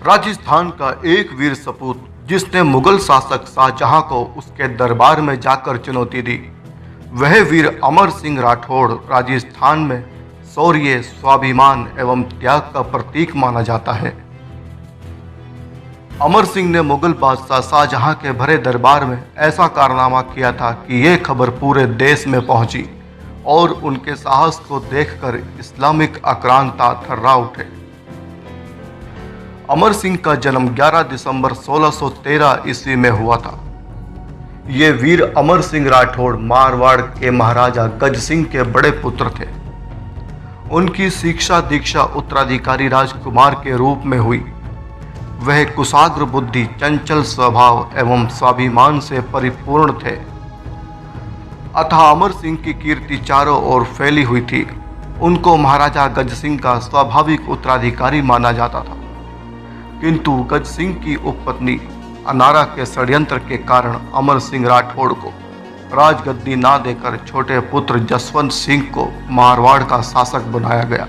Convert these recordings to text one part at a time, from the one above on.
राजस्थान का एक वीर सपूत जिसने मुगल शासक शाहजहां को उसके दरबार में जाकर चुनौती दी, वह वीर अमर सिंह राठौड़ राजस्थान में शौर्य, स्वाभिमान एवं त्याग का प्रतीक माना जाता है। अमर सिंह ने मुगल बादशाह शाहजहां के भरे दरबार में ऐसा कारनामा किया था कि ये खबर पूरे देश में पहुंची और उनके साहस को देखकर इस्लामिक आक्रांता थर्रा उठे। अमर सिंह का जन्म 11 दिसंबर 1613 ईस्वी में हुआ था। ये वीर अमर सिंह राठौड़ मारवाड़ के महाराजा गज सिंह के बड़े पुत्र थे। उनकी शिक्षा दीक्षा उत्तराधिकारी राजकुमार के रूप में हुई। वह कुशाग्र बुद्धि, चंचल स्वभाव एवं स्वाभिमान से परिपूर्ण थे। अतः अमर सिंह की कीर्ति चारों ओर फैली हुई थी। उनको महाराजा गज सिंह का स्वाभाविक उत्तराधिकारी माना जाता था, किंतु गज सिंह की उपपत्नी अनारा के षड्यंत्र के कारण अमर सिंह राठौड़ को राजगद्दी ना देकर छोटे पुत्र जसवंत सिंह को मारवाड़ का शासक बनाया गया।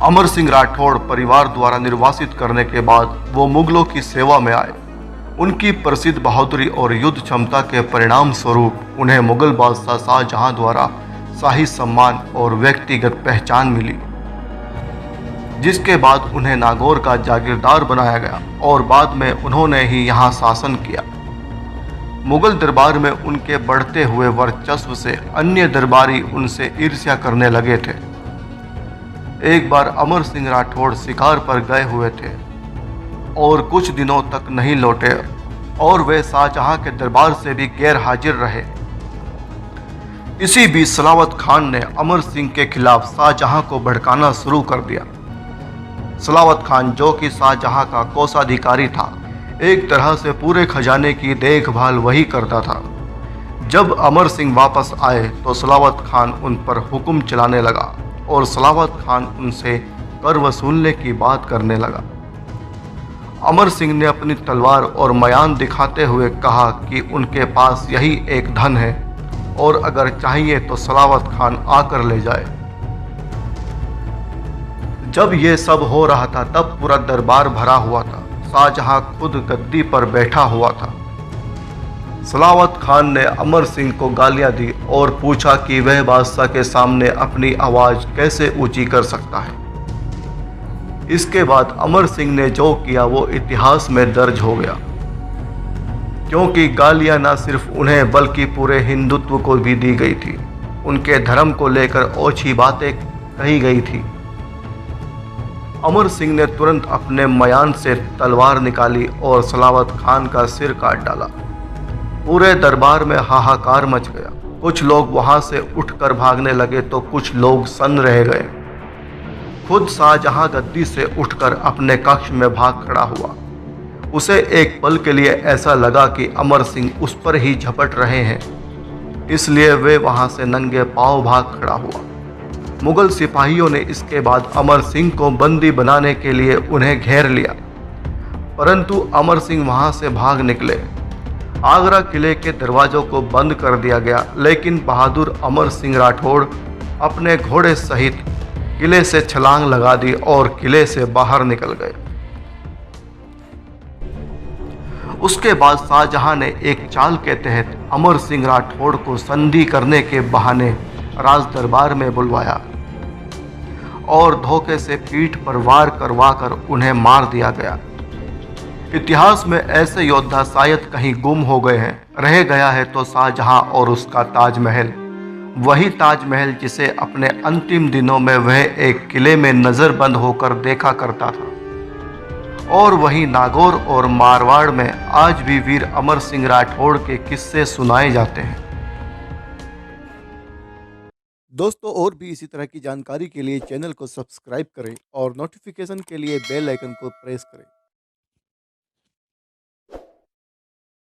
अमर सिंह राठौड़ परिवार द्वारा निर्वासित करने के बाद वो मुगलों की सेवा में आए। उनकी प्रसिद्ध बहादुरी और युद्ध क्षमता के परिणाम स्वरूप उन्हें मुगल बादशाह शाहजहां द्वारा शाही सम्मान और व्यक्तिगत पहचान मिली, जिसके बाद उन्हें नागौर का जागीरदार बनाया गया और बाद में उन्होंने ही यहाँ शासन किया। मुगल दरबार में उनके बढ़ते हुए वर्चस्व से अन्य दरबारी उनसे ईर्ष्या करने लगे थे। एक बार अमर सिंह राठौड़ शिकार पर गए हुए थे और कुछ दिनों तक नहीं लौटे और वे शाहजहां के दरबार से भी गैर हाजिर रहे। इसी बीच सलावत खान ने अमर सिंह के खिलाफ शाहजहां को भड़काना शुरू कर दिया। सलावत खान, जो कि शाहजहां का कोषाधिकारी था, एक तरह से पूरे खजाने की देखभाल वही करता था। जब अमर सिंह वापस आए तो सलावत खान उन पर हुक्म चलाने लगा और सलावत खान उनसे कर वसूलने की बात करने लगा। अमर सिंह ने अपनी तलवार और मयान दिखाते हुए कहा कि उनके पास यही एक धन है और अगर चाहिए तो सलावत खान आकर ले जाए। जब ये सब हो रहा था तब पूरा दरबार भरा हुआ था। शाहजहां खुद गद्दी पर बैठा हुआ था। सलावत खान ने अमर सिंह को गालियां दी और पूछा कि वह बादशाह के सामने अपनी आवाज कैसे ऊंची कर सकता है। इसके बाद अमर सिंह ने जो किया वो इतिहास में दर्ज हो गया, क्योंकि गालियां न सिर्फ उन्हें बल्कि पूरे हिंदुत्व को भी दी गई थी। उनके धर्म को लेकर ओछी बातें कही गई थी। अमर सिंह ने तुरंत अपने मयान से तलवार निकाली और सलावत खान का सिर काट डाला। पूरे दरबार में हाहाकार मच गया। कुछ लोग वहां से उठकर भागने लगे तो कुछ लोग सन्न रह गए। खुद शाहजहां गद्दी से उठकर अपने कक्ष में भाग खड़ा हुआ। उसे एक पल के लिए ऐसा लगा कि अमर सिंह उस पर ही झपट रहे हैं, इसलिए वे वहां से नंगे पांव भाग खड़ा हुआ। मुगल सिपाहियों ने इसके बाद अमर सिंह को बंदी बनाने के लिए उन्हें घेर लिया, परंतु अमर सिंह वहां से भाग निकले। आगरा किले के दरवाजों को बंद कर दिया गया, लेकिन बहादुर अमर सिंह राठौड़ अपने घोड़े सहित किले से छलांग लगा दी और किले से बाहर निकल गए। उसके बाद शाहजहां ने एक चाल के तहत अमर सिंह राठौड़ को संधि करने के बहाने राज दरबार में बुलवाया और धोखे से पीठ पर वार करवाकर उन्हें मार दिया गया। इतिहास में ऐसे योद्धा शायद कहीं गुम हो गए हैं। रह गया है तो शाहजहां और उसका ताजमहल, वही ताजमहल जिसे अपने अंतिम दिनों में वह एक किले में नजरबंद होकर देखा करता था। और वही नागौर और मारवाड़ में आज भी वीर अमर सिंह राठौड़ के किस्से सुनाए जाते हैं। दोस्तों, और भी इसी तरह की जानकारी के लिए चैनल को सब्सक्राइब करें और नोटिफिकेशन के लिए बेल आइकन को प्रेस करें।